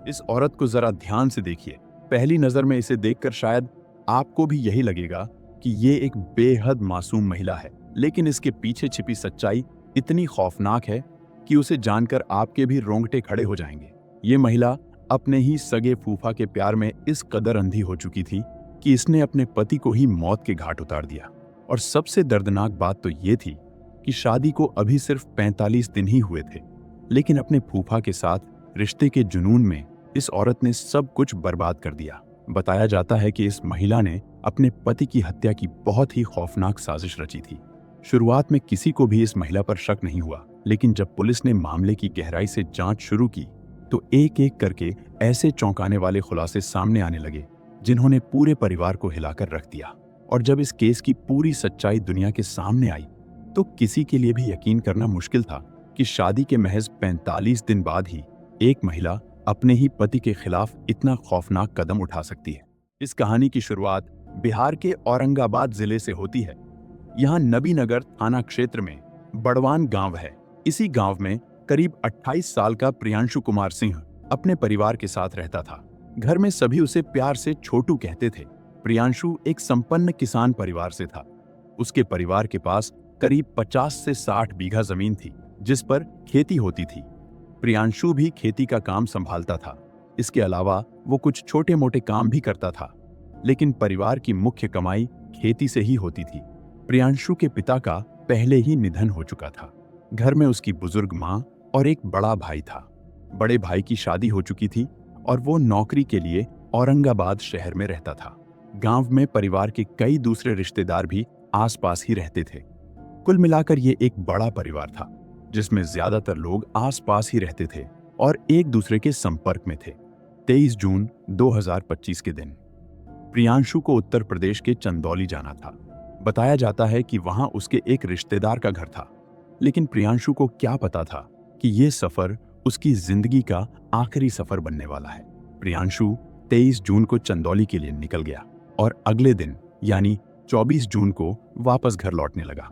इस औरत को जरा ध्यान से देखिए। पहली नजर में इसे देखकर शायद आपको भी यही लगेगा कि ये एक बेहद मासूम महिला है, लेकिन इसके पीछे छिपी सच्चाई इतनी खौफनाक है कि उसे जानकर आपके भी रोंगटे खड़े हो जाएंगे। ये महिला अपने ही सगे फूफा के प्यार में इस कदर अंधी हो चुकी थी कि इसने अपने पति को ही मौत के घाट उतार दिया। और सबसे दर्दनाक बात तो ये थी कि शादी को अभी सिर्फ 45 दिन ही हुए थे, लेकिन अपने फूफा के साथ रिश्ते के जुनून में इस औरत ने सब कुछ बर्बाद कर दिया। बताया जाता है कि इस महिला ने अपने पति की हत्या की बहुत ही खौफनाक साजिश रची थी। शुरुआत में किसी को भी इस महिला पर शक नहीं हुआ, लेकिन जब पुलिस ने मामले की गहराई से जांच शुरू की तो एक एक करके ऐसे चौंकाने वाले खुलासे सामने आने लगे जिन्होंने पूरे परिवार को हिलाकर रख दिया। और जब इस केस की पूरी सच्चाई दुनिया के सामने आई तो किसी के लिए भी यकीन करना मुश्किल था कि शादी के महज 45 दिन बाद ही एक महिला अपने ही पति के खिलाफ इतना खौफनाक कदम उठा सकती है। इस कहानी की शुरुआत बिहार के औरंगाबाद जिले से होती है। यहाँ नबीनगर थाना क्षेत्र में बड़वान गांव है। इसी गांव में करीब 28 साल का प्रियांशु कुमार सिंह अपने परिवार के साथ रहता था। घर में सभी उसे प्यार से छोटू कहते थे। प्रियांशु एक संपन्न किसान परिवार से था। उसके परिवार के पास करीब 50 से 60 बीघा जमीन थी जिस पर खेती होती थी। प्रियांशु भी खेती का काम संभालता था। इसके अलावा वो कुछ छोटे मोटे काम भी करता था, लेकिन परिवार की मुख्य कमाई खेती से ही होती थी। प्रियांशु के पिता का पहले ही निधन हो चुका था। घर में उसकी बुजुर्ग माँ और एक बड़ा भाई था। बड़े भाई की शादी हो चुकी थी और वो नौकरी के लिए औरंगाबाद शहर में रहता था। गांव में परिवार के कई दूसरे रिश्तेदार भी आसपास ही रहते थे। कुल मिलाकर ये एक बड़ा परिवार था जिसमें ज्यादातर लोग आसपास ही रहते थे और एक दूसरे के संपर्क में थे। 23 जून 2025 के दिन प्रियांशु को उत्तर प्रदेश के चंदौली जाना था। बताया जाता है कि वहां उसके एक रिश्तेदार का घर था, लेकिन प्रियांशु को क्या पता था कि ये सफर उसकी जिंदगी का आखिरी सफर बनने वाला है। प्रियांशु 23 जून को चंदौली के लिए निकल गया और अगले दिन यानी 24 जून को वापस घर लौटने लगा।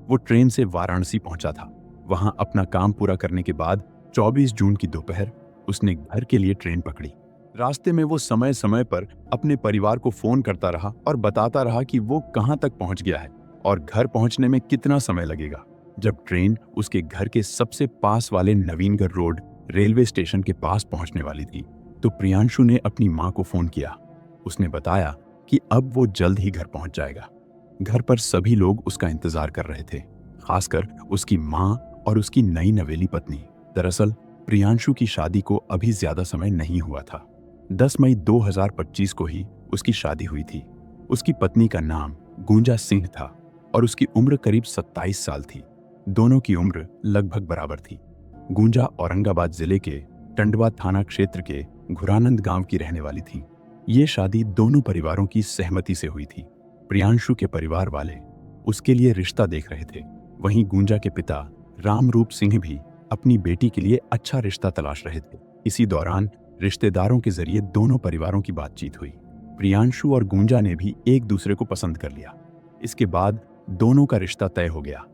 वो ट्रेन से वाराणसी पहुंचा था। वहां अपना काम पूरा करने के बाद 24 जून की दोपहर उसने घर के लिए ट्रेन पकड़ी। रास्ते में वो समय समय पर अपने परिवार को फोन करता रहा और बताता रहा कि वो कहां तक पहुंच गया है और घर पहुंचने में कितना समय लगेगा। जब ट्रेन उसके घर के सबसे पास वाले नवीनगढ़ रोड रेलवे स्टेशन के पास पहुंचने वाली थी तो प्रियांशु ने अपनी मां को फोन किया। उसने बताया कि अब वो जल्द ही घर पहुंच जाएगा। घर पर सभी लोग उसका इंतजार कर रहे थे, खासकर उसकी मां और उसकी नई नवेली पत्नी। दरअसल प्रियांशु की शादी को अभी ज्यादा समय नहीं हुआ था। 10 मई 2025 को ही उसकी शादी हुई थी। उसकी पत्नी का नाम गुंजा सिंह था और उसकी उम्र करीब 27 साल थी। दोनों की उम्र लगभग बराबर थी। गुंजा औरंगाबाद जिले के टंडवा थाना क्षेत्र के घुरानंद गांव की रहने वाली थी। ये शादी दोनों परिवारों की सहमति से हुई थी। प्रियांशु के परिवार वाले उसके लिए रिश्ता देख रहे थे, वहीं गुंजा के पिता रामरूप सिंह भी अपनी बेटी के लिए अच्छा रिश्ता तलाश रहे थे। इसी दौरान रिश्तेदारों के जरिए दोनों परिवारों की बातचीत हुई। प्रियांशु और गुंजा ने भी एक दूसरे को पसंद कर लिया। इसके बाद दोनों का रिश्ता तय हो गया।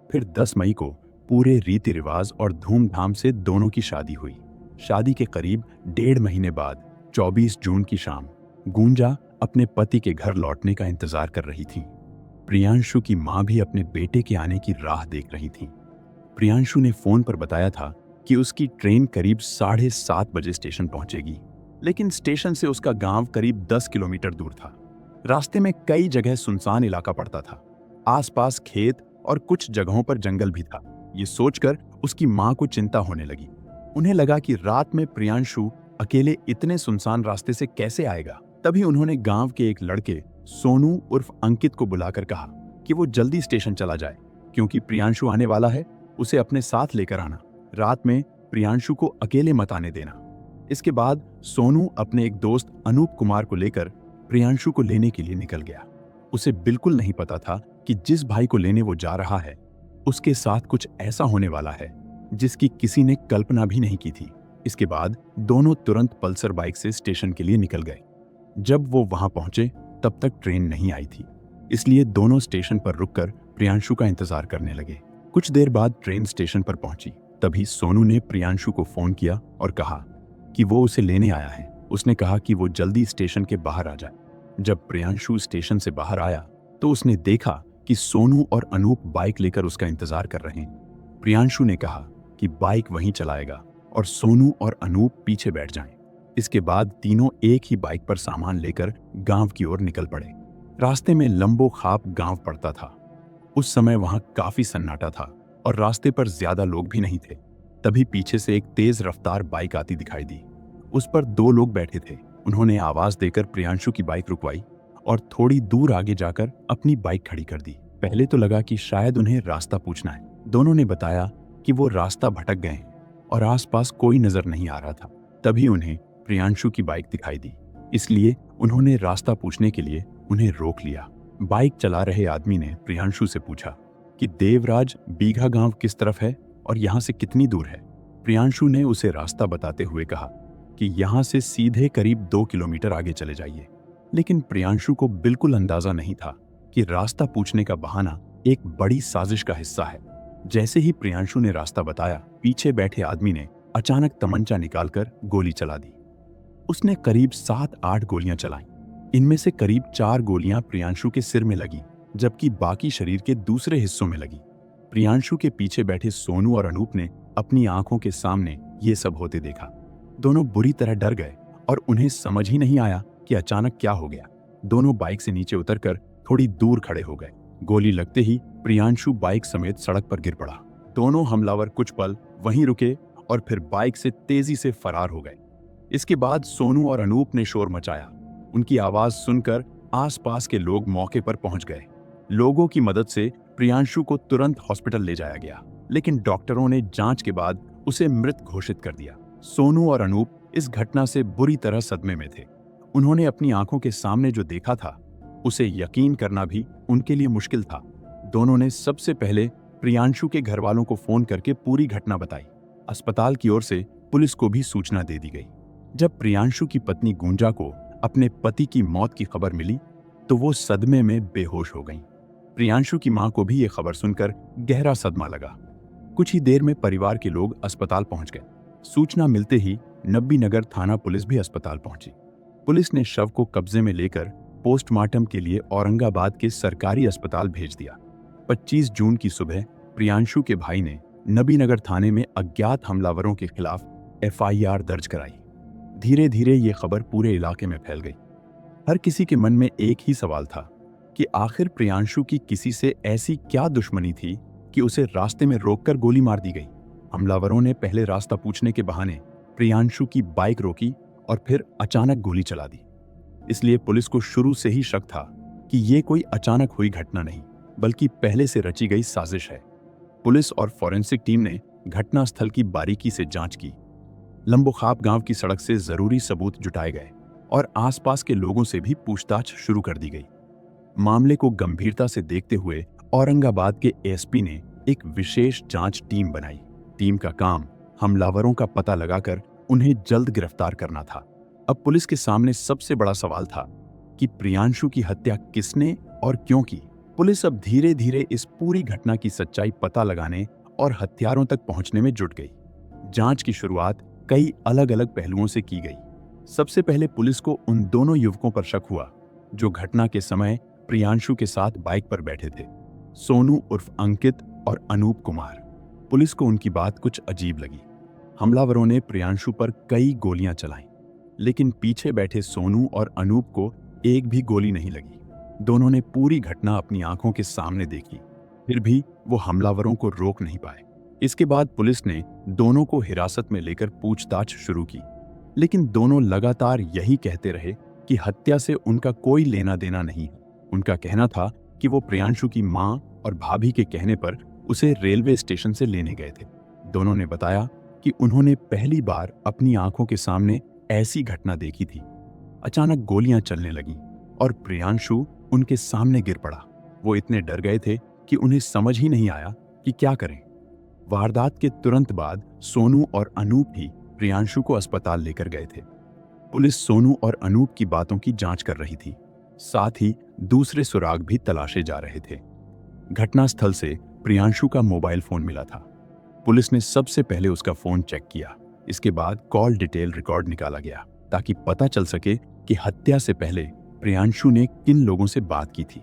फिर 10 मई को पूरे रीति रिवाज और धूमधाम से दोनों की शादी हुई। शादी के करीब 1.5 महीने बाद 24 जून की शाम गुंजा अपने पति के घर लौटने का इंतजार कर रही थी। प्रियांशु की मां भी अपने बेटे के आने की राह देख रही थी। प्रियांशु ने फोन पर बताया था कि उसकी ट्रेन करीब 7:30 बजे स्टेशन पहुंचेगी, लेकिन स्टेशन से उसका गांव करीब 10 किलोमीटर दूर था। रास्ते में कई जगह सुनसान इलाका पड़ता था। आसपास खेत और कुछ जगहों पर जंगल भी था। ये सोचकर उसकी मां को चिंता होने लगी। उन्हें लगा कि रात में प्रियांशु अकेले इतने सुनसान रास्ते से कैसे आएगा। तभी उन्होंने गांव के एक लड़के सोनू उर्फ अंकित को बुलाकर कहा कि वो जल्दी स्टेशन चला जाए, क्योंकि प्रियांशु आने वाला है, उसे अपने साथ लेकर आना। रात में प्रियांशु को अकेले मत आने देना। इसके बाद सोनू अपने एक दोस्त अनूप कुमार को लेकर प्रियांशु को लेने के लिए निकल गया। उसे बिल्कुल नहीं पता था कि जिस भाई को लेने वो जा रहा है उसके साथ कुछ ऐसा होने वाला है जिसकी किसी ने कल्पना भी नहीं की थी। इसके बाद दोनों तुरंत पल्सर बाइक से स्टेशन के लिए निकल गए। जब वो वहां पहुंचे तब तक ट्रेन नहीं आई थी, इसलिए दोनों स्टेशन पर रुककर प्रियांशु का इंतजार करने लगे। कुछ देर बाद ट्रेन स्टेशन पर पहुंची। तभी सोनू ने प्रियांशु को फोन किया और कहा कि वो उसे लेने आया है। उसने कहा कि वो जल्दी स्टेशन के बाहर आ जाए। जब प्रियांशु स्टेशन से बाहर आया तो उसने देखा कि सोनू और अनूप बाइक लेकर उसका इंतजार कर रहे हैं। प्रियांशु ने कहा कि बाइक वहीं चलाएगा और सोनू और अनूप पीछे बैठ जाएं। इसके बाद तीनों एक ही बाइक पर सामान लेकर गांव की ओर निकल पड़े। रास्ते में लंबो खाप गांव पड़ता था। उस समय वहां काफी सन्नाटा था और रास्ते पर ज्यादा लोग भी नहीं थे। तभी पीछे से एक तेज रफ्तार बाइक आती दिखाई दी। उस पर 2 लोग बैठे थे। उन्होंने आवाज देकर प्रियांशु की बाइक रुकवाई और थोड़ी दूर आगे जाकर अपनी बाइक खड़ी कर दी। पहले तो लगा कि शायद उन्हें रास्ता पूछना है। दोनों ने बताया कि वो रास्ता भटक गए हैं और आसपास कोई नजर नहीं आ रहा था। तभी उन्हें प्रियांशु की बाइक दिखाई दी, इसलिए उन्होंने रास्ता पूछने के लिए उन्हें रोक लिया। बाइक चला रहे आदमी ने प्रियांशु से पूछा कि देवराज बीघा गांव किस तरफ है और यहाँ से कितनी दूर है। प्रियांशु ने उसे रास्ता बताते हुए कहा कि यहाँ से सीधे करीब 2 किलोमीटर आगे चले जाइए। लेकिन प्रियांशु को बिल्कुल अंदाजा नहीं था कि रास्ता पूछने का बहाना एक बड़ी साजिश का हिस्सा है। जैसे ही प्रियांशु ने रास्ता बताया, पीछे बैठे आदमी ने अचानक तमंचा निकालकर गोली चला दी। उसने करीब 7-8 गोलियां चलाईं। इनमें से करीब 4 गोलियां प्रियांशु के सिर में लगी, जबकि बाकी शरीर के दूसरे हिस्सों में लगी। प्रियांशु के पीछे बैठे सोनू और अनूप ने अपनी आंखों के सामने ये सब होते देखा। दोनों बुरी तरह डर गए और उन्हें समझ ही नहीं आया कि अचानक क्या हो गया। दोनों बाइक से नीचे उतरकर थोड़ी दूर खड़े हो गए। गोली लगते ही प्रियांशु बाइक समेत सड़क पर गिर पड़ा। दोनों हमलावर कुछ पल वहीं रुके और फिर बाइक से तेजी से फरार हो गए। इसके बाद सोनू और अनूप ने शोर मचाया। उनकी आवाज सुनकर आसपास के लोग मौके पर पहुंच गए। लोगों की मदद से प्रियांशु को तुरंत हॉस्पिटल ले जाया गया, लेकिन डॉक्टरों ने जांच के बाद उसे मृत घोषित कर दिया। सोनू और अनूप इस घटना से बुरी तरह सदमे में थे। उन्होंने अपनी आंखों के सामने जो देखा था उसे यकीन करना भी उनके लिए मुश्किल था। दोनों ने सबसे पहले प्रियांशु के घर वालों को फोन करके पूरी घटना बताई। अस्पताल की ओर से पुलिस को भी सूचना दे दी गई। जब प्रियांशु की पत्नी गुंजा को अपने पति की मौत की खबर मिली तो वो सदमे में बेहोश हो गईं। प्रियांशु की मां को भी ये खबर सुनकर गहरा सदमा लगा। कुछ ही देर में परिवार के लोग अस्पताल पहुंच गए। सूचना मिलते ही नब्बीनगर थाना पुलिस भी अस्पताल पहुंची। पुलिस ने शव को कब्जे में लेकर पोस्टमार्टम के लिए औरंगाबाद के सरकारी अस्पताल भेज दिया। 25 जून की सुबह प्रियांशु के भाई ने नबीनगर थाने में अज्ञात हमलावरों के खिलाफ FIR दर्ज कराई। धीरे धीरे ये खबर पूरे इलाके में फैल गई। हर किसी के मन में एक ही सवाल था कि आखिर प्रियांशु की किसी से ऐसी क्या दुश्मनी थी कि उसे रास्ते में रोककर गोली मार दी गई। हमलावरों ने पहले रास्ता पूछने के बहाने प्रियांशु की बाइक रोकी और फिर अचानक गोली चला दी। इसलिए पुलिस को शुरू से ही शक था कि ये कोई अचानक हुई घटना नहीं, बल्कि पहले से रची गई साजिश है। पुलिस और फॉरेंसिक टीम ने घटनास्थल की बारीकी से जांच की। लंबोखाप गांव की सड़क से जरूरी सबूत जुटाए गए और आसपास के लोगों से भी पूछताछ शुरू कर दी गई। मामले को गंभीरता से देखते हुए औरंगाबाद के एसपी ने एक विशेष जांच टीम बनाई। टीम का काम हमलावरों का पता लगाकर उन्हें जल्द गिरफ्तार करना था। अब पुलिस के सामने सबसे बड़ा सवाल था कि प्रियांशु की हत्या किसने और क्यों की। पुलिस अब धीरे धीरे इस पूरी घटना की सच्चाई पता लगाने और हत्यारों तक पहुंचने में जुट गई। जांच की शुरुआत कई अलग अलग पहलुओं से की गई। सबसे पहले पुलिस को उन दोनों युवकों पर शक हुआ जो घटना के समय प्रियांशु के साथ बाइक पर बैठे थे, सोनू उर्फ अंकित और अनूप कुमार। पुलिस को उनकी बात कुछ अजीब लगी। हमलावरों ने प्रियांशु पर कई गोलियां चलाईं, लेकिन पीछे बैठे सोनू और अनूप को एक भी गोली नहीं लगी। दोनों ने पूरी घटना अपनी आंखों के सामने देखी, फिर भी वो हमलावरों को रोक नहीं पाए। इसके बाद पुलिस ने दोनों को हिरासत में लेकर पूछताछ शुरू की, लेकिन दोनों लगातार यही कहते रहे कि हत्या से उनका कोई लेना देना नहीं है। उनका कहना था कि वो प्रियांशु की मां और भाभी के कहने पर उसे रेलवे स्टेशन से लेने गए थे। दोनों ने बताया कि उन्होंने पहली बार अपनी आंखों के सामने ऐसी घटना देखी थी। अचानक गोलियां चलने लगीं और प्रियांशु उनके सामने गिर पड़ा। वो इतने डर गए थे कि उन्हें समझ ही नहीं आया कि क्या करें। वारदात के तुरंत बाद सोनू और अनूप ही प्रियांशु को अस्पताल लेकर गए थे। पुलिस सोनू और अनूप की बातों की जांच कर रही थी, साथ ही दूसरे सुराग भी तलाशे जा रहे थे। घटनास्थल से प्रियांशु का मोबाइल फोन मिला था। पुलिस ने सबसे पहले उसका फोन चेक किया। इसके बाद कॉल डिटेल रिकॉर्ड निकाला गया ताकि पता चल सके कि हत्या से पहले प्रियांशु ने किन लोगों से बात की थी।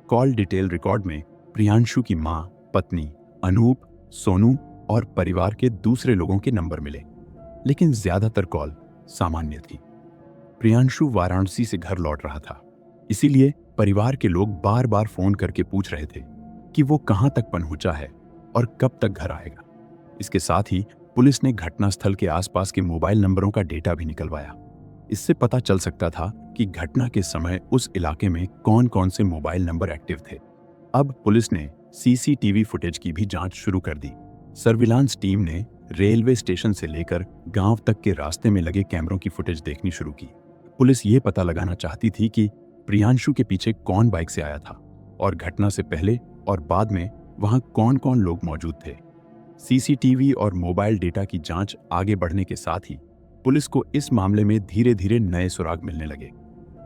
कॉल डिटेल रिकॉर्ड में प्रियांशु की मां, पत्नी, अनूप, सोनू और परिवार के दूसरे लोगों के नंबर मिले, लेकिन ज्यादातर कॉल सामान्य थी। प्रियांशु वाराणसी से घर लौट रहा था, इसीलिए परिवार के लोग बार बार फोन करके पूछ रहे थे कि वो कहां तक पहुंचा है और कब तक घर आएगा। इसके साथ ही पुलिस ने घटनास्थल के आसपास के मोबाइल नंबरों का डेटा भी निकलवाया। इससे पता चल सकता था कि घटना के समय उस इलाके में कौन कौन से मोबाइल नंबर एक्टिव थे। अब पुलिस ने सीसीटीवी फुटेज की भी जांच शुरू कर दी। सर्विलांस टीम ने रेलवे स्टेशन से लेकर गांव तक के रास्ते में लगे कैमरों की फुटेज देखनी शुरू की। पुलिस ये पता लगाना चाहती थी कि प्रियांशु के पीछे कौन बाइक से आया था और घटना से पहले और बाद में वहां कौन कौन लोग मौजूद थे। सीसीटीवी और मोबाइल डेटा की जांच आगे बढ़ने के साथ ही पुलिस को इस मामले में धीरे धीरे नए सुराग मिलने लगे।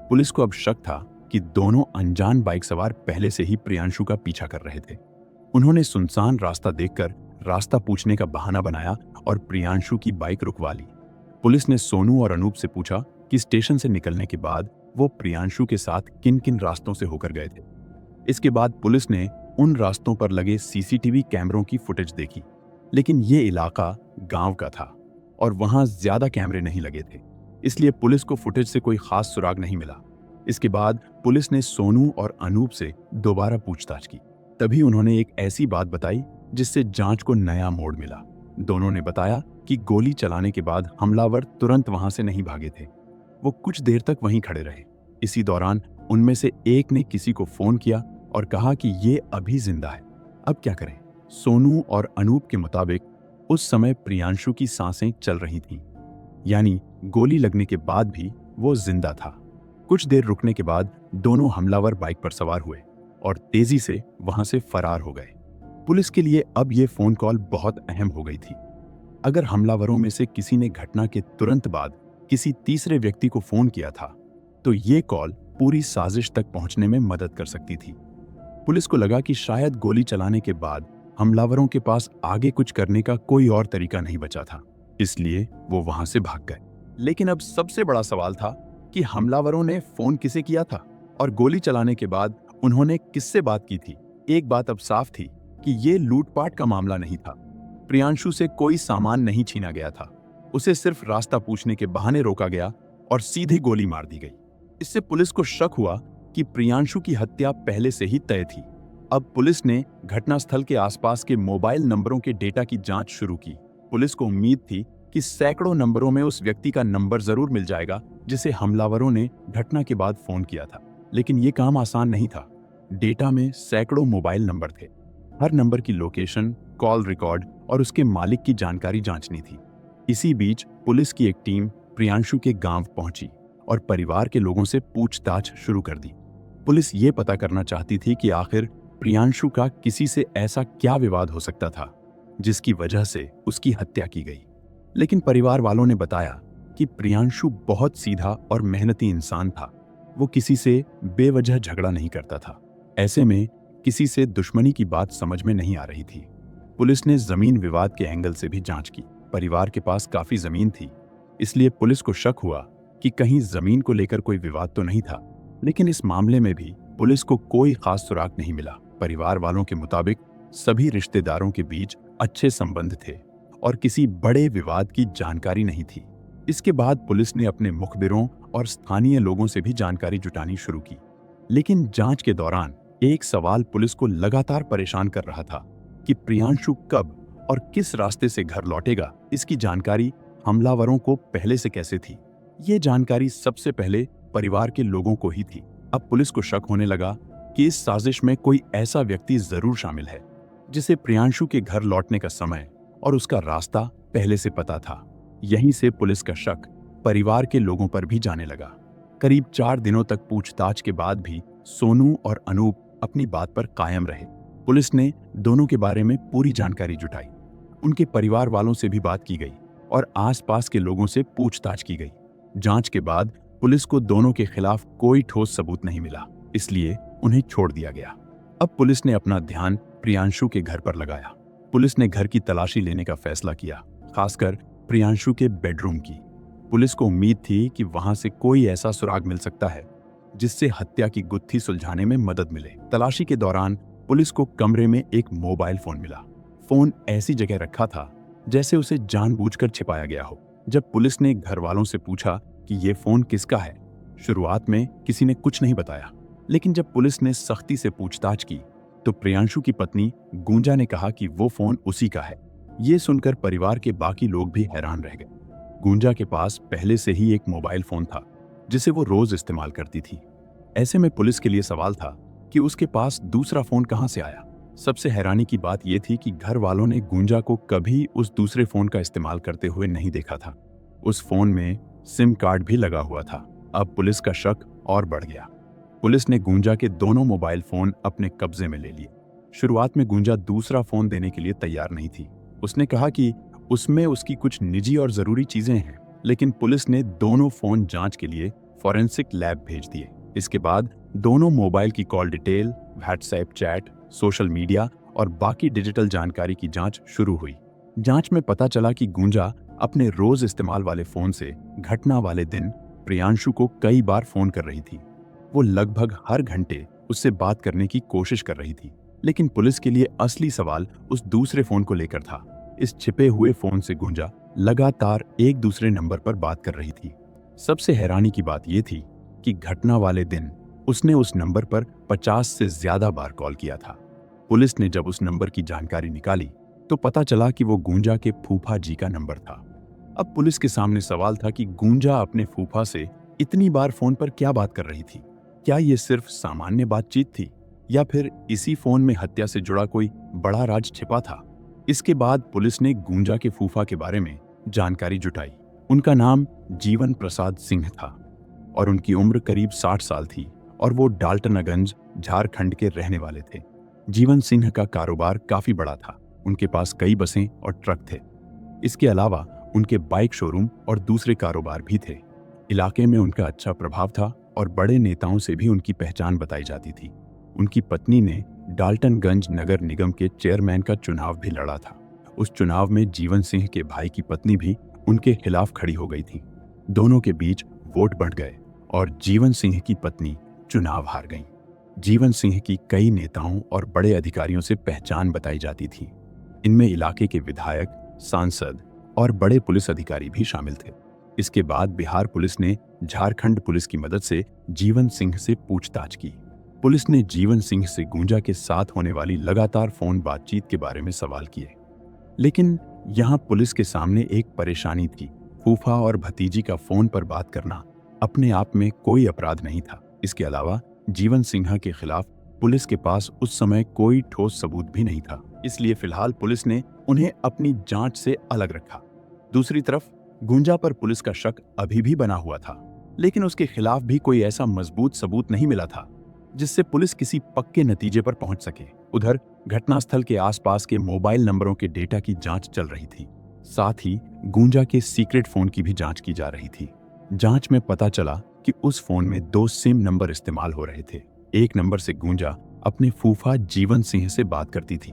पुलिस को अब शक था कि दोनों अनजान बाइक सवार पहले से ही प्रियांशु का पीछा कर रहे थे। उन्होंने सुनसान रास्ता देखकर रास्ता पूछने का बहाना बनाया और प्रियांशु की बाइक रुकवा ली। पुलिस ने सोनू और अनूप से पूछा कि स्टेशन से निकलने के बाद वो प्रियांशु के साथ किन किन रास्तों से होकर गए थे। इसके बाद पुलिस ने उन रास्तों पर लगे सीसीटीवी कैमरों की फुटेज देखी, लेकिन ये इलाका गांव का था और वहां ज्यादा कैमरे नहीं लगे थे, इसलिए पुलिस को फुटेज से कोई खास सुराग नहीं मिला। इसके बाद पुलिस ने सोनू और अनूप से दोबारा पूछताछ की। तभी उन्होंने एक ऐसी बात बताई जिससे जांच को नया मोड़ मिला। दोनों ने बताया कि गोली चलाने के बाद हमलावर तुरंत वहां से नहीं भागे थे, वो कुछ देर तक वहीं खड़े रहे। इसी दौरान उनमें से एक ने किसी को फोन किया और कहा कि ये अभी जिंदा है, अब क्या करें। सोनू और अनूप के मुताबिक उस समय प्रियांशु की सांसें चल रही थीं, यानी गोली लगने के बाद भी वो जिंदा था। कुछ देर रुकने के बाद दोनों हमलावर बाइक पर सवार हुए और तेजी से वहां से फरार हो गए। पुलिस के लिए अब ये फोन कॉल बहुत अहम हो गई थी। अगर हमलावरों में से किसी ने घटना के तुरंत बाद किसी तीसरे व्यक्ति को फोन किया था, तो ये कॉल पूरी साजिश तक पहुंचने में मदद कर सकती थी। पुलिस को लगा कि शायद गोली चलाने के बाद हमलावरों के पास आगे कुछ करने का कोई और तरीका नहीं बचा था, इसलिए वो वहां से भाग गए। लेकिन अब सबसे बड़ा सवाल था कि हमलावरों ने फोन किसे किया था और गोली चलाने के बाद उन्होंने किससे बात की थी। एक बात अब साफ थी कि ये लूटपाट का मामला नहीं था। प्रियांशु से कोई सामान नहीं छीना गया था, उसे सिर्फ रास्ता पूछने के बहाने रोका गया और सीधे गोली मार दी गई। इससे पुलिस को शक हुआ कि प्रियांशु की हत्या पहले से ही तय थी। अब पुलिस ने घटनास्थल के आसपास के मोबाइल नंबरों के डेटा की जांच शुरू की। पुलिस को उम्मीद थी कि सैकड़ों नंबरों में उस व्यक्ति का नंबर जरूर मिल जाएगा जिसे हमलावरों ने घटना के बाद फोन किया था, लेकिन ये काम आसान नहीं था। डेटा में सैकड़ों मोबाइल नंबर थे, हर नंबर की लोकेशन, कॉल रिकॉर्ड और उसके मालिक की जानकारी जांचनी थी। इसी बीच पुलिस की एक टीम प्रियांशु के गांव पहुंची और परिवार के लोगों से पूछताछ शुरू कर दी। पुलिस ये पता करना चाहती थी कि आखिर प्रियांशु का किसी से ऐसा क्या विवाद हो सकता था जिसकी वजह से उसकी हत्या की गई। लेकिन परिवार वालों ने बताया कि प्रियांशु बहुत सीधा और मेहनती इंसान था, वो किसी से बेवजह झगड़ा नहीं करता था। ऐसे में किसी से दुश्मनी की बात समझ में नहीं आ रही थी। पुलिस ने जमीन विवाद के एंगल से भी जांच की। परिवार के पास काफी जमीन थी, इसलिए पुलिस को शक हुआ कि कहीं जमीन को लेकर कोई विवाद तो नहीं था। लेकिन इस मामले में भी पुलिस को कोई खास सुराग नहीं मिला। परिवार वालों के मुताबिक सभी रिश्तेदारों के बीच अच्छे संबंध थे और किसी बड़े विवाद की जानकारी नहीं थी। इसके बाद पुलिस ने अपने मुखबिरों और स्थानीय लोगों से भी जानकारी जुटानी शुरू की। लेकिन जांच के दौरान एक सवाल पुलिस को लगातार परेशान कर रहा था कि प्रियांशु कब और किस रास्ते से घर लौटेगा। इसकी जानकारी हमलावरों को पहले से कैसे थी? ये जानकारी सबसे पहले परिवार के लोगों को ही थी। अब पुलिस को शक होने लगा कि इस साजिश में कोई ऐसा व्यक्ति जरूर शामिल है जिसे प्रियांशु के घर लौटने का समय और उसका रास्ता पहले से पता था। यहीं से पुलिस का शक परिवार के लोगों पर भी जाने लगा। करीब 4 दिनों तक पूछताछ के बाद भी सोनू और अनूप अपनी बात पर कायम रहे। पुलिस ने दोनों के बारे में पूरी जानकारी जुटाई। उनके परिवार वालों से भी बात की गई और आसपास के लोगों से पूछताछ की गई। जांच के बाद पुलिस को दोनों के खिलाफ कोई ठोस सबूत नहीं मिला, इसलिए उन्हें छोड़ दिया गया। अब पुलिस ने अपना ध्यान प्रियांशु के घर पर लगाया। पुलिस ने घर की तलाशी लेने का फैसला किया, खासकर प्रियांशु के बेडरूम की। पुलिस को उम्मीद थी कि वहां से कोई ऐसा सुराग मिल सकता है जिससे हत्या की गुत्थी सुलझाने में मदद मिले। तलाशी के दौरान पुलिस को कमरे में एक मोबाइल फोन मिला। फोन ऐसी जगह रखा था जैसे उसे जानबूझकर छिपाया गया हो। जब पुलिस ने घर वालों से पूछा कि ये फोन किसका है, शुरुआत में किसी ने कुछ नहीं बताया, लेकिन जब पुलिस ने सख्ती से पूछताछ की तो प्रियांशु की पत्नी गुंजा ने कहा कि वो फोन उसी का है। ये सुनकर परिवार के बाकी लोग भी हैरान रह गए। गुंजा के पास पहले से ही एक मोबाइल फोन था जिसे वो रोज इस्तेमाल करती थी। ऐसे में पुलिस के लिए सवाल था कि उसके पास दूसरा फोन कहां से आया। सबसे हैरानी की बात यह थी कि घर वालों ने गुंजा को कभी उस दूसरे फोन का इस्तेमाल करते हुए नहीं देखा था। उस फोन में सिम कार्ड भी लगा हुआ था। अब पुलिस का शक और बढ़ गया। पुलिस ने गुंजा के दोनों मोबाइल फोन अपने कब्जे में ले लिए। शुरुआत में गुंजा दूसरा फोन देने के लिए तैयार नहीं थी। उसने कहा कि उसमें उसकी कुछ निजी और जरूरी चीजें हैं, लेकिन पुलिस ने दोनों फोन जांच के लिए फॉरेंसिक लैब भेज दिए। इसके बाद दोनों मोबाइल की call detail, WhatsApp chat, social media और बाकी डिजिटल जानकारी की जांच शुरू हुई। जांच में पता चला कि गुंजा अपने रोज इस्तेमाल वाले फोन से घटना वाले दिन प्रियांशु को कई बार फोन कर रही थी। वो लगभग हर घंटे उससे बात करने की कोशिश कर रही थी, लेकिन पुलिस के लिए असली सवाल उस दूसरे फोन को लेकर था। इस छिपे हुए फोन से गुंजा लगातार एक दूसरे नंबर पर बात कर रही थी। सबसे हैरानी की बात यह थी कि घटना वाले दिन उसने उस नंबर पर 50 से ज्यादा बार कॉल किया था। पुलिस ने जब उस नंबर की जानकारी निकाली तो पता चला कि वो गुंजा के फूफा जी का नंबर था। अब पुलिस के सामने सवाल था कि गुंजा अपने फूफा से इतनी बार फोन पर क्या बात कर रही थी। क्या ये सिर्फ सामान्य बातचीत थी या फिर इसी फोन में हत्या से जुड़ा कोई बड़ा राज छिपा था? इसके बाद पुलिस ने गुंजा के फूफा के बारे में जानकारी जुटाई। उनका नाम जीवन प्रसाद सिंह था और उनकी उम्र करीब 60 साल थी और वो डाल्टनगंज, झारखंड के रहने वाले थे। जीवन सिंह का कारोबार काफी बड़ा था। उनके पास कई बसें और ट्रक थे। इसके अलावा उनके बाइक शोरूम और दूसरे कारोबार भी थे। इलाके में उनका अच्छा प्रभाव था और बड़े नेताओं से भी उनकी पहचान बताई जाती थी। उनकी पत्नी ने डाल्टनगंज नगर निगम के चेयरमैन का चुनाव भी लड़ा था। उस चुनाव में जीवन सिंह के भाई की पत्नी भी उनके खिलाफ खड़ी हो गई थी। दोनों के बीच वोट बढ़ गए और जीवन सिंह की पत्नी चुनाव हार गई। जीवन सिंह की कई नेताओं और बड़े अधिकारियों से पहचान बताई जाती थी। इनमें इलाके के विधायक, सांसद और बड़े पुलिस अधिकारी भी शामिल थे। इसके बाद बिहार पुलिस ने झारखंड पुलिस की मदद से जीवन सिंह से पूछताछ की। पुलिस ने जीवन सिंह से गुंजा के साथ होने वाली लगातार फोन बातचीत के बारे में सवाल किए, लेकिन यहाँ पुलिस के सामने एक परेशानी थी। फूफा और भतीजी का फोन पर बात करना अपने आप में कोई अपराध नहीं था। इसके अलावा जीवन सिंह के खिलाफ पुलिस के पास उस समय कोई ठोस सबूत भी नहीं था, इसलिए फिलहाल पुलिस ने उन्हें अपनी जांच से अलग रखा। दूसरी तरफ गुंजा पर पुलिस का शक अभी भी बना हुआ था, लेकिन उसके खिलाफ भी कोई ऐसा मजबूत सबूत नहीं मिला था जिससे पुलिस किसी पक्के नतीजे पर पहुंच सके। उधर घटनास्थल के आसपास के मोबाइल नंबरों के डेटा की जांच चल रही थी। साथ ही गुंजा के सीक्रेट फोन की भी जांच की जा रही थी। जांच में पता चला कि उस फोन में 2 सिम नंबर इस्तेमाल हो रहे थे। एक नंबर से गुंजा अपने फूफा जीवन सिंह से बात करती थी।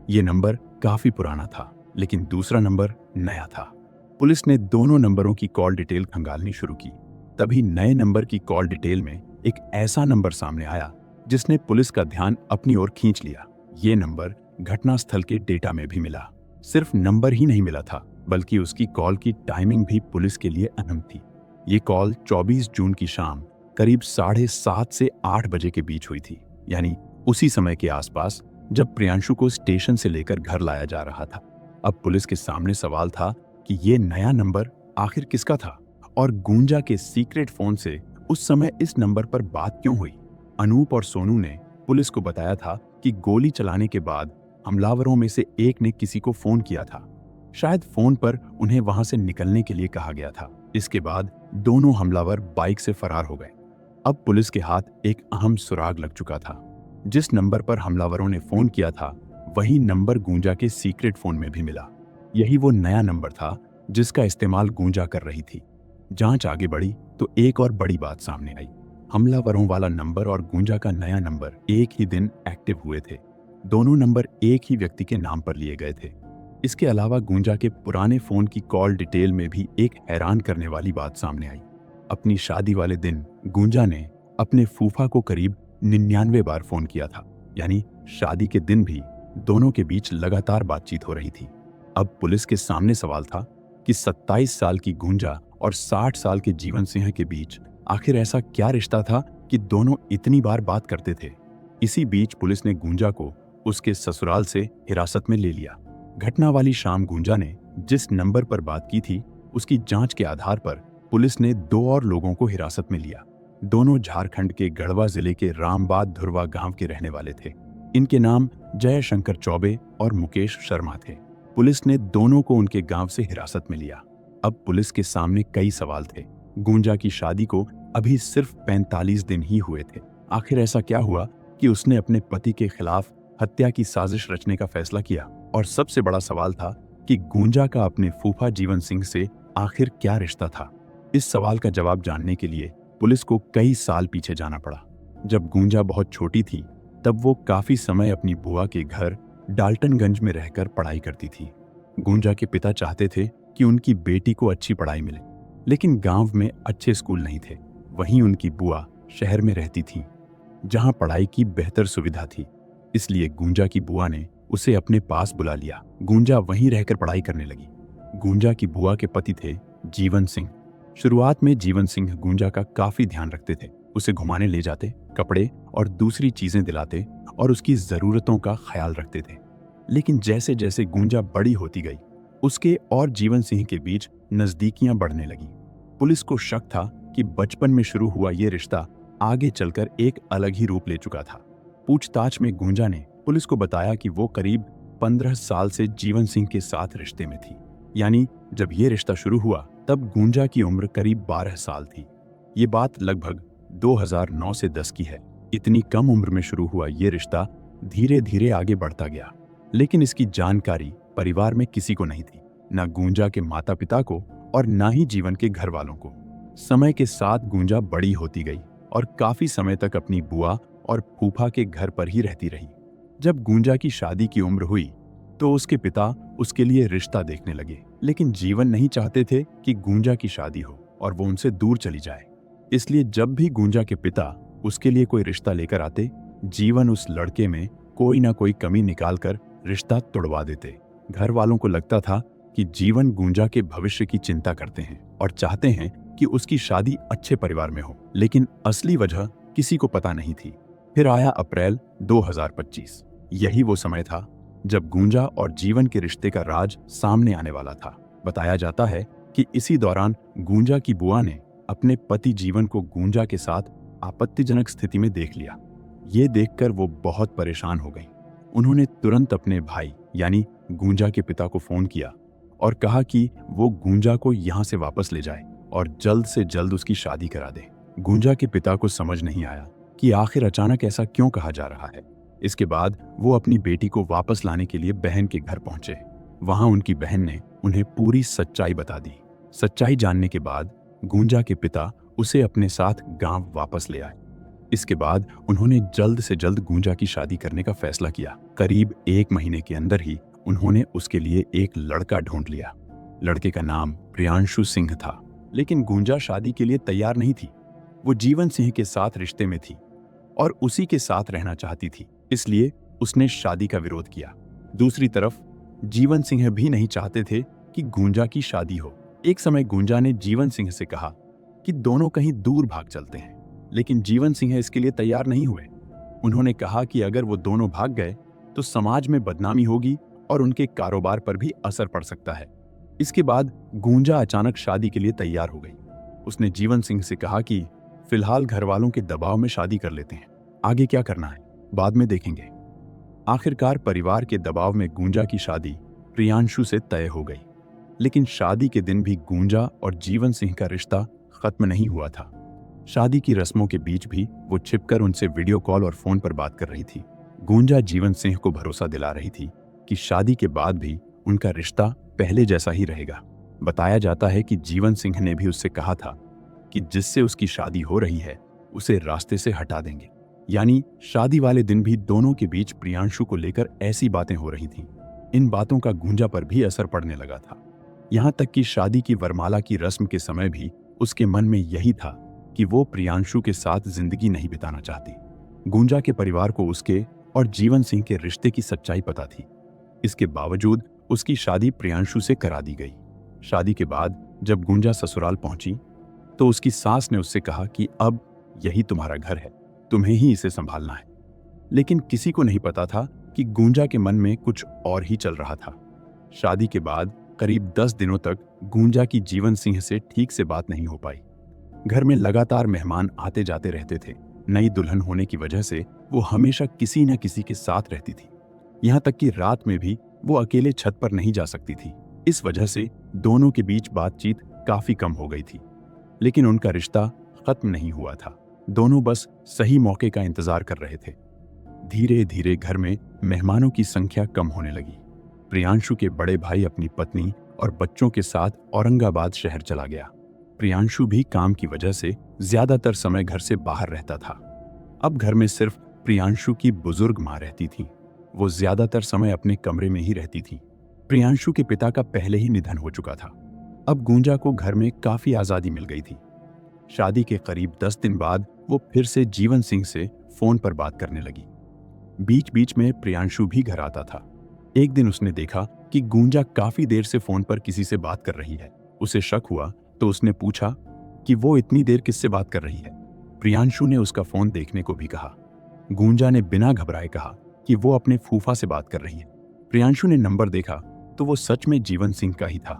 ये नंबर काफी पुराना था, लेकिन दूसरा नंबर नया था। पुलिस ने दोनों नंबरों की कॉल डिटेल खंगालनी शुरू की। तभी नए नंबर की कॉल डिटेल में एक ऐसा नंबर सामने आया जिसने पुलिस का ध्यान अपनी ओर खींच लिया। ये नंबर घटनास्थल के डेटा में भी मिला। सिर्फ नंबर ही नहीं मिला था, बल्कि उसकी कॉल की टाइमिंग भी पुलिस के लिए अहम थी। ये कॉल 24 जून की शाम करीब 7:30 से 8 बजे के बीच हुई थी, यानी उसी समय के आसपास जब प्रियांशु को स्टेशन से लेकर घर लाया जा रहा था। अब पुलिस के सामने सवाल था कि ये नया नंबर आखिर किसका था और गुंजा के सीक्रेट फोन से उस समय इस नंबर पर बात क्यों हुई। अनूप और सोनू ने पुलिस को बताया था कि गोली चलाने के बाद हमलावरों में से एक ने किसी को फोन किया था। शायद फोन पर उन्हें वहां से निकलने के लिए कहा गया था। इसके बाद दोनों हमलावर बाइक से फरार हो गए। अब पुलिस के हाथ एक अहम सुराग लग चुका था। जिस नंबर पर हमलावरों ने फोन किया था वही नंबर गुंजा के सीक्रेट फोन में भी मिला। यही वो नया नंबर था जिसका इस्तेमाल गुंजा कर रही थी। जांच आगे बढ़ी तो एक और बड़ी बात सामने आई। हमलावरों वाला नंबर और गुंजा का नया नंबर एक ही दिन एक्टिव हुए थे। दोनों नंबर एक ही व्यक्ति के नाम पर लिए गए थे। इसके अलावा गुंजा के पुराने फोन की कॉल डिटेल में भी एक हैरान करने वाली बात सामने आई। अपनी शादी वाले दिन गुंजा ने अपने फूफा को करीब 99 बार फोन किया था, यानी शादी के दिन भी दोनों के बीच लगातार बातचीत हो रही थी। अब पुलिस के सामने सवाल था कि 27 साल की गुंजा और 60 साल के जीवन सिंह के बीच आखिर ऐसा क्या रिश्ता था कि दोनों इतनी बार बात करते थे। इसी बीच पुलिस ने गुंजा को उसके ससुराल से हिरासत में ले लिया। घटना वाली शाम गुंजा ने जिस नंबर पर बात की थी, उसकी जांच के आधार पर पुलिस ने 2 और लोगों को हिरासत में लिया। दोनों झारखंड के गढ़वा जिले के रामबाद धुरवा गांव के रहने वाले थे। इनके नाम जय शंकर चौबे और मुकेश शर्मा थे। पुलिस ने दोनों को उनके गांव से हिरासत में लिया। अब पुलिस के सामने कई सवाल थे। गुंजा की शादी को अभी सिर्फ 45 दिन ही हुए थे। आखिर ऐसा क्या हुआ कि उसने अपने पति के खिलाफ हत्या की साजिश रचने का फैसला किया? और सबसे बड़ा सवाल था कि गुंजा का अपने फूफा जीवन सिंह से आखिर क्या रिश्ता था? इस सवाल का जवाब जानने के लिए पुलिस को कई साल पीछे जाना पड़ा। जब गुंजा बहुत छोटी थी, तब वो काफी समय अपनी बुआ के घर डाल्टनगंज में रहकर पढ़ाई करती थी। गुंजा के पिता चाहते थे कि उनकी बेटी को अच्छी पढ़ाई मिले, लेकिन गांव में अच्छे स्कूल नहीं थे। वहीं उनकी बुआ शहर में रहती थी, जहां पढ़ाई की बेहतर सुविधा थी। इसलिए गुंजा की बुआ ने उसे अपने पास बुला लिया। गुंजा वहीं रहकर पढ़ाई करने लगी। गुंजा की बुआ के पति थे जीवन सिंह। शुरुआत में जीवन सिंह गुंजा का काफी ध्यान रखते थे। उसे घुमाने ले जाते, कपड़े और दूसरी चीजें दिलाते और उसकी जरूरतों का ख्याल रखते थे। लेकिन जैसे जैसे गुंजा बड़ी होती गई, उसके और जीवन सिंह के बीच नजदीकियां बढ़ने लगी। पुलिस को शक था कि बचपन में शुरू हुआ ये रिश्ता आगे चलकर एक अलग ही रूप ले चुका था। पूछताछ में गुंजा ने पुलिस को बताया कि वो करीब 15 साल से जीवन सिंह के साथ रिश्ते में थी। यानी जब ये रिश्ता शुरू हुआ, तब गुंजा की उम्र करीब 12 साल थी। ये बात लगभग 2009 से 10 की है। इतनी कम उम्र में शुरू हुआ ये रिश्ता धीरे धीरे आगे बढ़ता गया, लेकिन इसकी जानकारी परिवार में किसी को नहीं थी, न गुंजा के माता पिता को और न ही जीवन के घर वालों को। समय के साथ गुंजा बड़ी होती गई और काफी समय तक अपनी बुआ और फूफा के घर पर ही रहती रही। जब गुंजा की शादी की उम्र हुई, तो उसके पिता उसके लिए रिश्ता देखने लगे, लेकिन जीवन नहीं चाहते थे कि गुंजा की शादी हो और वो उनसे दूर चली जाए। इसलिए जब भी गुंजा के पिता उसके लिए कोई रिश्ता लेकर आते, जीवन उस लड़के में कोई ना कोई कमी निकालकर रिश्ता तोड़वा देते। घर वालों को लगता था कि जीवन गुंजा के भविष्य की चिंता करते हैं और चाहते हैं कि उसकी शादी अच्छे परिवार में हो, लेकिन असली वजह किसी को पता नहीं थी। फिर आया अप्रैल 2025। यही वो समय था जब गुंजा और जीवन के रिश्ते का राज सामने आने वाला था। बताया जाता है कि इसी दौरान गुंजा की बुआ ने अपने पति जीवन को गुंजा के साथ आपत्तिजनक स्थिति में देख लिया। ये देखकर वो बहुत परेशान हो गई। उन्होंने तुरंत अपने भाई यानी गुंजा के पिता को फोन किया और कहा कि वो गुंजा को यहाँ से वापस ले जाए और जल्द से जल्द उसकी शादी करा दे। गुंजा के पिता को समझ नहीं आया कि आखिर अचानक ऐसा क्यों कहा जा रहा है। इसके बाद वो अपनी बेटी को वापस लाने के लिए बहन के घर पहुंचे। वहां उनकी बहन ने उन्हें पूरी सच्चाई बता दी। सच्चाई जानने के बाद गुंजा के पिता उसे अपने साथ गांव वापस ले आए। इसके बाद उन्होंने जल्द से जल्द गुंजा की शादी करने का फैसला किया। करीब 1 महीने के अंदर ही उन्होंने उसके लिए एक लड़का ढूंढ लिया। लड़के का नाम प्रियांशु सिंह था, लेकिन गुंजा शादी के लिए तैयार नहीं थी। वो जीवन सिंह के साथ रिश्ते में थी और उसी के साथ रहना चाहती थी, इसलिए उसने शादी का विरोध किया। दूसरी तरफ जीवन सिंह भी नहीं चाहते थे कि गुंजा की शादी हो। एक समय गुंजा ने जीवन सिंह से कहा कि दोनों कहीं दूर भाग चलते हैं, लेकिन जीवन सिंह इसके लिए तैयार नहीं हुए। उन्होंने कहा कि अगर वो दोनों भाग गए तो समाज में बदनामी होगी और उनके कारोबार पर भी असर पड़ सकता है। इसके बाद गुंजा अचानक शादी के लिए तैयार हो गई। उसने जीवन सिंह से कहा कि फिलहाल घर वालों के दबाव में शादी कर लेते हैं, आगे क्या करना है बाद में देखेंगे। आखिरकार परिवार के दबाव में गुंजा की शादी प्रियांशु से तय हो गई, लेकिन शादी के दिन भी गुंजा और जीवन सिंह का रिश्ता खत्म नहीं हुआ था। शादी की रस्मों के बीच भी वो छिपकर उनसे वीडियो कॉल और फोन पर बात कर रही थी। गुंजा जीवन सिंह को भरोसा दिला रही थी कि शादी के बाद भी उनका रिश्ता पहले जैसा ही रहेगा। बताया जाता है कि जीवन सिंह ने भी उससे कहा था कि जिससे उसकी शादी हो रही है उसे रास्ते से हटा देंगे। यानी शादी वाले दिन भी दोनों के बीच प्रियांशु को लेकर ऐसी बातें हो रही थीं। इन बातों का गुंजा पर भी असर पड़ने लगा था। यहाँ तक कि शादी की वरमाला की रस्म के समय भी उसके मन में यही था कि वो प्रियांशु के साथ जिंदगी नहीं बिताना चाहती। गुंजा के परिवार को उसके और जीवन सिंह के रिश्ते की सच्चाई पता थी। इसके बावजूद उसकी शादी प्रियांशु से करा दी गई। शादी के बाद जब गुंजा ससुराल पहुंची तो उसकी सास ने उससे कहा कि अब यही तुम्हारा घर है, तुम्हें ही इसे संभालना है। लेकिन किसी को नहीं पता था कि गुंजा के मन में कुछ और ही चल रहा था। शादी के बाद करीब 10 दिनों तक गुंजा की जीवन सिंह से ठीक से बात नहीं हो पाई। घर में लगातार मेहमान आते जाते रहते थे। नई दुल्हन होने की वजह से वो हमेशा किसी न किसी के साथ रहती थी। यहाँ तक कि रात में भी वो अकेले छत पर नहीं जा सकती थी। इस वजह से दोनों के बीच बातचीत काफी कम हो गई थी। लेकिन उनका रिश्ता खत्म नहीं हुआ था। दोनों बस सही मौके का इंतजार कर रहे थे। धीरे धीरे घर में मेहमानों की संख्या कम होने लगी। प्रियांशु के बड़े भाई अपनी पत्नी और बच्चों के साथ औरंगाबाद शहर चला गया। प्रियांशु भी काम की वजह से ज्यादातर समय घर से बाहर रहता था। अब घर में सिर्फ प्रियांशु की बुजुर्ग माँ रहती थी। वो ज्यादातर समय अपने कमरे में ही रहती थी। प्रियांशु के पिता का पहले ही निधन हो चुका था। अब गुंजा को घर में काफी आजादी मिल गई थी। शादी के करीब 10 दिन बाद वो फिर से जीवन सिंह से फोन पर बात करने लगी। बीच बीच में प्रियांशु भी घर आता था। एक दिन उसने देखा कि गुंजा काफी देर से फोन पर किसी से बात कर रही है। उसे शक हुआ तो उसने पूछा कि वो इतनी देर किससे बात कर रही है। प्रियांशु ने उसका फोन देखने को भी कहा। गुंजा ने बिना घबराए कहा कि वो अपने फूफा से बात कर रही है। प्रियांशु ने नंबर देखा तो वो सच में जीवन सिंह का ही था।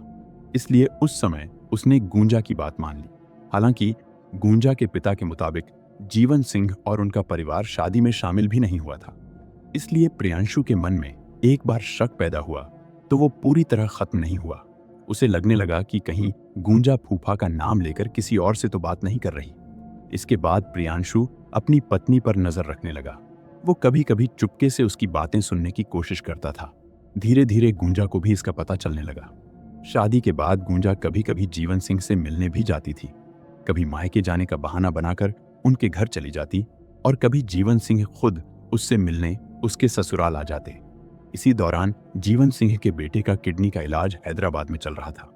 इसलिए उस समय उसने गुंजा की बात मान ली। हालांकि गुंजा के पिता के मुताबिक जीवन सिंह और उनका परिवार शादी में शामिल भी नहीं हुआ था। इसलिए प्रियांशु के मन में एक बार शक पैदा हुआ तो वो पूरी तरह खत्म नहीं हुआ। उसे लगने लगा कि कहीं गुंजा फूफा का नाम लेकर किसी और से तो बात नहीं कर रही। इसके बाद प्रियांशु अपनी पत्नी पर नजर रखने लगा। वो कभी कभी चुपके से उसकी बातें सुनने की कोशिश करता था। धीरे धीरे गुंजा को भी इसका पता चलने लगा। शादी के बाद गुंजा कभी कभी जीवन सिंह से मिलने भी जाती थी। कभी मायके जाने का बहाना बनाकर उनके घर चली जाती और कभी जीवन सिंह खुद उससे मिलने उसके ससुराल आ जाते। इसी दौरान जीवन सिंह के बेटे का किडनी का इलाज हैदराबाद में चल रहा था।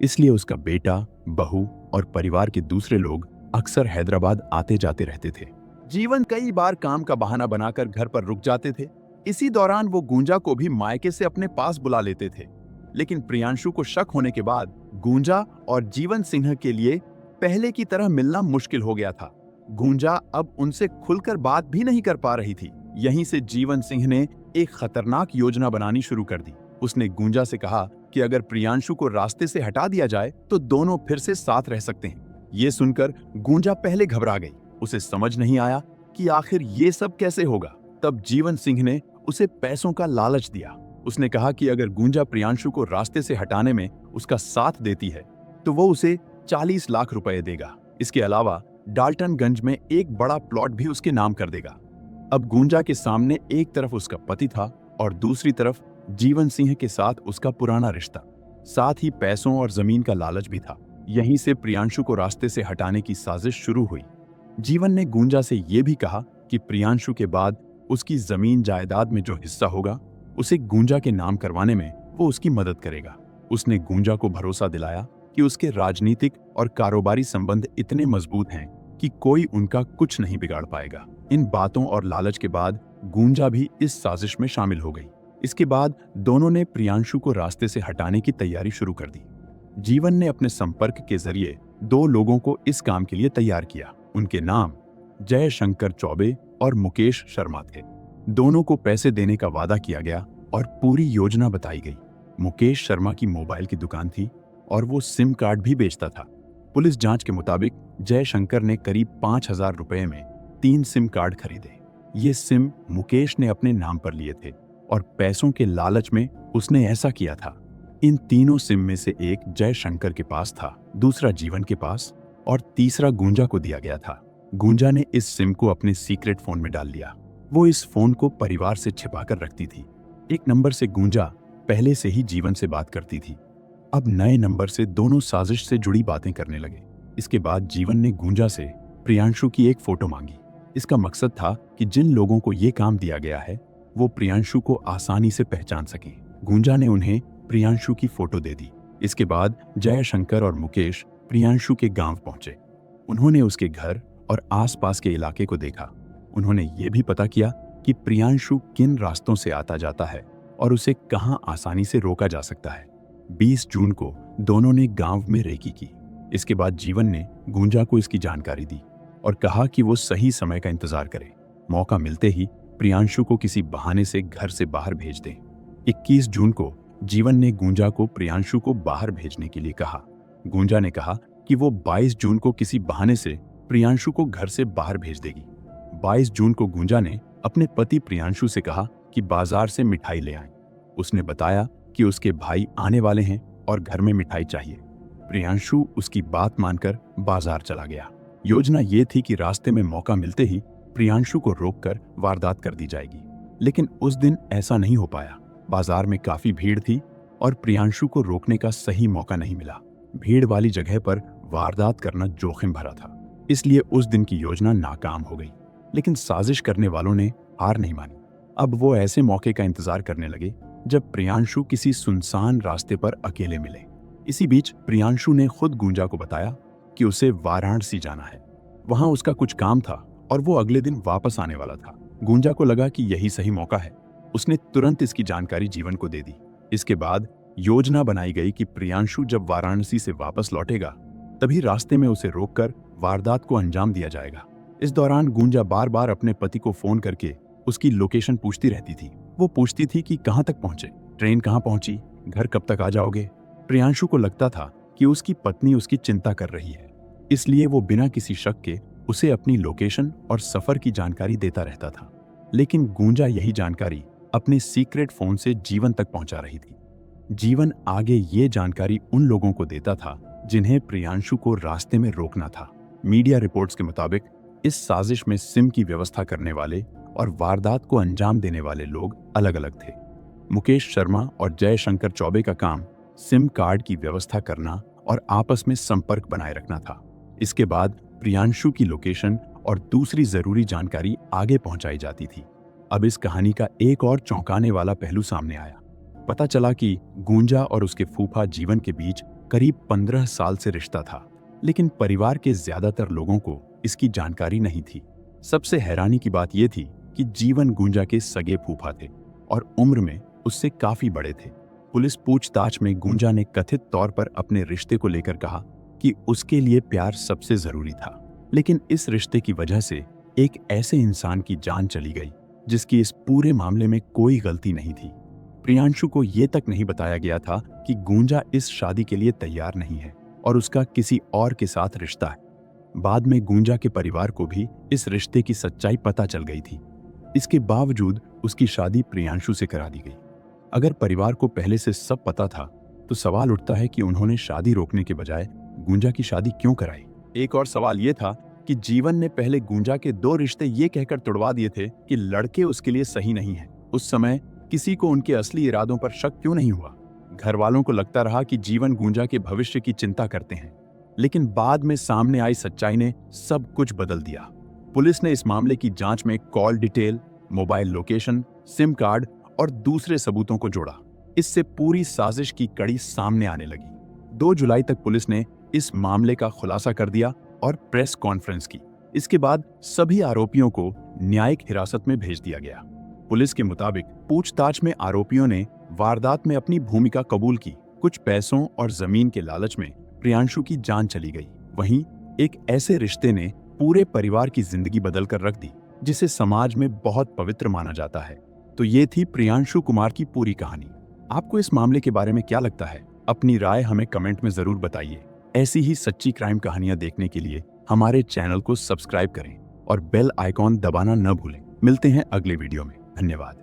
इसलिए उसका बेटा, बहू और परिवार के दूसरे लोग अक्सर हैदराबाद आते जाते रहते थे। जीवन कई बार काम का बहाना बनाकर घर पर रुक जाते थे। इसी दौरान वो गुंजा को भी मायके से अपने पास बुला लेते थे। लेकिन प्रियांशु को शक होने के बाद गुंजा और जीवन सिंह के लिए पहले की तरह मिलना मुश्किल हो गया था। गुंजा अब उनसे खुलकर बात भी नहीं कर पा रही थी। यहीं से जीवन सिंह ने एक खतरनाक योजना बनानी शुरू कर दी। उसने गुंजा से कहा कि अगर प्रियांशु को रास्ते से हटा दिया जाए तो दोनों फिर से साथ रह सकते हैं। ये सुनकर गुंजा पहले घबरा गई। उसे समझ नहीं आया कि आखिर ये सब कैसे होगा। तब जीवन सिंह ने उसे पैसों का लालच दिया। उसने कहा कि अगर गुंजा प्रियांशु को रास्ते से हटाने में उसका साथ देती है तो वो उसे 40 लाख रुपए देगा। इसके अलावा डाल्टनगंज में एक बड़ा प्लॉट भी उसके नाम कर देगा। अब गुंजा के सामने एक तरफ उसका पति था और दूसरी तरफ जीवन सिंह के साथ उसका पुराना रिश्ता, साथ ही पैसों और जमीन का लालच भी था। यहीं से प्रियांशु को रास्ते से हटाने की साजिश शुरू हुई। जीवन ने गुंजा से यह भी कहा कि प्रियांशु के बाद उसकी जमीन जायदाद में जो हिस्सा होगा उसे गुंजा के नाम करवाने में वो उसकी मदद करेगा। उसने गुंजा को भरोसा दिलाया कि उसके राजनीतिक और कारोबारी संबंध इतने मजबूत हैं कि कोई उनका कुछ नहीं बिगाड़ पाएगा। इन बातों और लालच के बाद गुंजा भी इस साजिश में शामिल हो गई। इसके बाद दोनों ने प्रियांशु को रास्ते से हटाने की तैयारी शुरू कर दी। जीवन ने अपने संपर्क के जरिए 2 लोगों को इस काम के लिए तैयार किया। उनके नाम जयशंकर चौबे और मुकेश शर्मा थे। दोनों को पैसे देने का वादा किया गया और पूरी योजना बताई गई। मुकेश शर्मा की मोबाइल की दुकान थी और वो सिम कार्ड भी बेचता था। पुलिस जांच के मुताबिक जयशंकर ने करीब 5,000 रुपए में 3 सिम कार्ड खरीदे। ये सिम मुकेश ने अपने नाम पर लिए थे और पैसों के लालच में उसने ऐसा किया था। इन तीनों सिम में से एक जयशंकर के पास था, दूसरा जीवन के पास और तीसरा गुंजा को दिया गया था। गुंजा ने इस सिम को अपने सीक्रेट फोन में डाल लिया। वो इस फोन को परिवार से छिपाकर रखती थी। एक नंबर से गुंजा पहले से ही जीवन से बात करती थी। अब नए नंबर से दोनों साजिश से जुड़ी बातें करने लगे। इसके बाद जीवन ने गुंजा से प्रियांशु की एक फोटो मांगी। इसका मकसद था कि जिन लोगों को ये काम दिया गया है वो प्रियांशु को आसानी से पहचान सकें। गुंजा ने उन्हें प्रियांशु की फोटो दे दी। इसके बाद जयशंकर और मुकेश प्रियांशु के गांव पहुंचे। उन्होंने उसके घर और आसपास के इलाके को देखा। उन्होंने ये भी पता किया कि प्रियांशु किन रास्तों से आता जाता है और उसे कहां आसानी से रोका जा सकता है। 20 जून को दोनों ने गांव में रेकी की। इसके बाद जीवन ने गुंजा को इसकी जानकारी दी और कहा कि वो सही समय का इंतजार करे। मौका मिलते ही प्रियांशु को किसी बहाने से घर से बाहर भेज दें। 21 जून को जीवन ने गुंजा को प्रियांशु को बाहर भेजने के लिए कहा। गुंजा ने कहा कि वो 22 जून को किसी बहाने से प्रियांशु को घर से बाहर भेज देगी। 22 जून को गुंजा ने अपने पति प्रियांशु से कहा कि बाजार से मिठाई ले आएं। उसने बताया कि उसके भाई आने वाले हैं और घर में मिठाई चाहिए। प्रियांशु उसकी बात मानकर बाजार चला गया। योजना ये थी कि रास्ते में मौका मिलते ही प्रियांशु को रोककर वारदात कर दी जाएगी, लेकिन उस दिन ऐसा नहीं हो पाया। बाजार में काफी भीड़ थी और प्रियांशु को रोकने का सही मौका नहीं मिला। भीड़ वाली जगह पर वारदात करना जोखिम भरा था, इसलिए उस दिन की योजना नाकाम हो गई। लेकिन साजिश करने वालों ने हार नहीं मानी। अब वो ऐसे मौके का इंतजार करने लगे जब प्रियांशु किसी सुनसान रास्ते पर अकेले मिले। इसी बीच प्रियांशु ने खुद गुंजा को बताया कि उसे वाराणसी जाना है। वहां उसका कुछ काम था और वो अगले दिन वापस आने वाला था। गुंजा को लगा कि यही सही मौका है। उसने तुरंत इसकी जानकारी जीवन को दे दी। इसके बाद योजना बनाई गई कि प्रियांशु जब वाराणसी से वापस लौटेगा तभी रास्ते में उसे रोककर वारदात को अंजाम दिया जाएगा। इस दौरान गुंजा बार बार अपने पति को फोन करके उसकी लोकेशन पूछती रहती थी। वो पूछती थी कि कहां तक पहुंचे, ट्रेन कहां पहुंची, घर कब तक आ जाओगे। प्रियांशु को लगता था कि उसकी पत्नी उसकी चिंता कर रही है, इसलिए वो बिना किसी शक के उसे अपनी लोकेशन और सफर की जानकारी देता रहता था। लेकिन गुंजा यही जानकारी अपने सीक्रेट फोन से जीवन तक पहुंचा रही थी। जीवन आगे ये जानकारी उन लोगों को देता था जिन्हें प्रियांशु को रास्ते में रोकना था। मीडिया रिपोर्ट्स के मुताबिक इस साजिश में सिम की व्यवस्था करने वाले और वारदात को अंजाम देने वाले लोग अलग अलग थे। मुकेश शर्मा और जयशंकर चौबे का काम सिम कार्ड की व्यवस्था करना और आपस में संपर्क बनाए रखना था। इसके बाद प्रियांशु की लोकेशन और दूसरी जरूरी जानकारी आगे पहुंचाई जाती थी। अब इस कहानी का एक और चौंकाने वाला पहलू सामने आया। पता चला कि गुंजा और उसके फूफा जीवन के बीच करीब 15 साल से रिश्ता था, लेकिन परिवार के ज्यादातर लोगों को इसकी जानकारी नहीं थी। सबसे हैरानी की बात यह थी कि जीवन गुंजा के सगे फूफा थे और उम्र में उससे काफी बड़े थे। पुलिस पूछताछ में गुंजा ने कथित तौर पर अपने रिश्ते को लेकर कहा कि उसके लिए प्यार सबसे जरूरी था, लेकिन इस रिश्ते की वजह से एक ऐसे इंसान की जान चली गई जिसकी इस पूरे मामले में कोई गलती नहीं थी। प्रियांशु को यह तक नहीं बताया गया था कि गुंजा इस शादी के लिए तैयार नहीं है और उसका किसी और के साथ रिश्ता है। बाद में गुंजा के परिवार को भी इस रिश्ते की सच्चाई पता चल गई थी। इसके बावजूद उसकी शादी प्रियांशु से करा दी गई। अगर परिवार को पहले से सब पता था तो सवाल उठता है कि उन्होंने शादी रोकने के बजाय गुंजा की शादी क्यों कराई। एक और सवाल यह था कि जीवन ने पहले गुंजा के 2 रिश्ते ये कहकर तुड़वा दिए थे कि लड़के उसके लिए सही नहीं है। उस समय किसी को उनके असली इरादों पर शक क्यों नहीं हुआ? घर वालों को लगता रहा कि जीवन गुंजा के भविष्य की चिंता करते हैं, लेकिन बाद में सामने आई सच्चाई ने सब कुछ बदल दिया। पुलिस ने इस मामले की जांच में call detail, mobile location, SIM card और दूसरे सबूतों को जोड़ा। इससे पूरी साजिश की कड़ी सामने आने लगी। 2 जुलाई तक पुलिस ने इस मामले का खुलासा कर दिया और प्रेस कॉन्फ्रेंस की। इसके बाद सभी आरोपियों को न्यायिक हिरासत में भेज दिया गया। पुलिस के मुताबिक पूछताछ में आरोपियों ने वारदात में अपनी भूमिका कबूल की। कुछ पैसों और जमीन के लालच में प्रियांशु की जान चली गई। वहीं एक ऐसे रिश्ते ने पूरे परिवार की जिंदगी बदल कर रख दी जिसे समाज में बहुत पवित्र माना जाता है। तो ये थी प्रियांशु कुमार की पूरी कहानी। आपको इस मामले के बारे में क्या लगता है? अपनी राय हमें कमेंट में जरूर बताइए। ऐसी ही सच्ची क्राइम कहानियां देखने के लिए हमारे चैनल को सब्सक्राइब करें और बेल आइकॉन दबाना न भूलें। मिलते हैं अगले वीडियो में। धन्यवाद।